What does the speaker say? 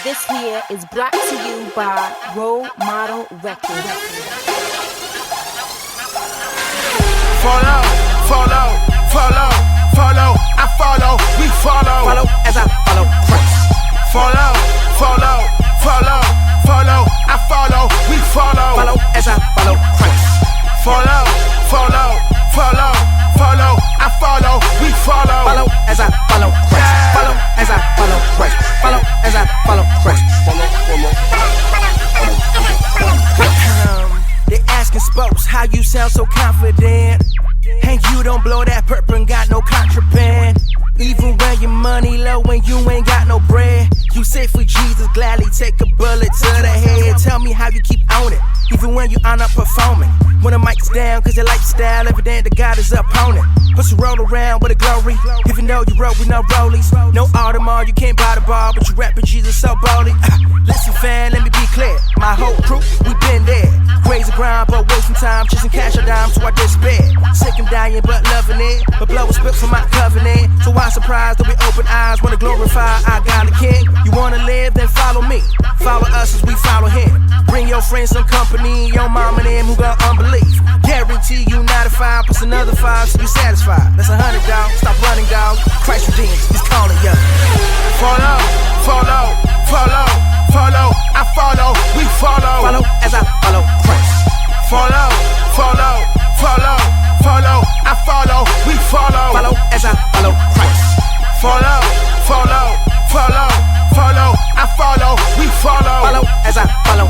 This here is brought to you by Role Model Records. Follow, follow, follow, follow, I follow, we follow. Follow as I follow Christ. Follow, follow, follow, follow, I follow, we follow. Follow as I follow Christ. Follow, follow, follow, follow, I follow, we follow. Follow as I follow Christ. Follow as I follow Christ. Follow as I follow Christ. They asking spokes how you sound so confident, and you don't blow that purple and got no contraband. Even when your money low and you ain't got no bread, you say for Jesus gladly take a bullet to the head. Tell me how you keep on it, even when you are not performing. When the mic's down, cause your lifestyle evident that God is opponent. Plus you roll around with a glory, even though you roll with no rollies. No Audemars, you can't buy the bar, but you rapping Jesus so boldly. Listen fam, let me be clear, my whole crew, we been there. Crazy grind, but wasting time, chasing cash or dime, so I despair. Sick and dying, but loving it, but blow a spit from my covenant. So why surprised that we open eyes, wanna glorify our God the King? You wanna live, then follow me. Follow us as we follow him. Bring your friends some company, your mom and them who got unbelief. Guarantee you 9 to 5 plus another 5 so you satisfied. That's 100, dog. Stop running, dog. Christ redeems, he's calling you. Follow, follow, follow, follow, I follow, we follow. Follow as I follow Christ. Follow, follow, follow, follow, I follow, we follow. Follow as I follow Christ. Follow, follow, follow, follow, I follow, we follow. Follow as I follow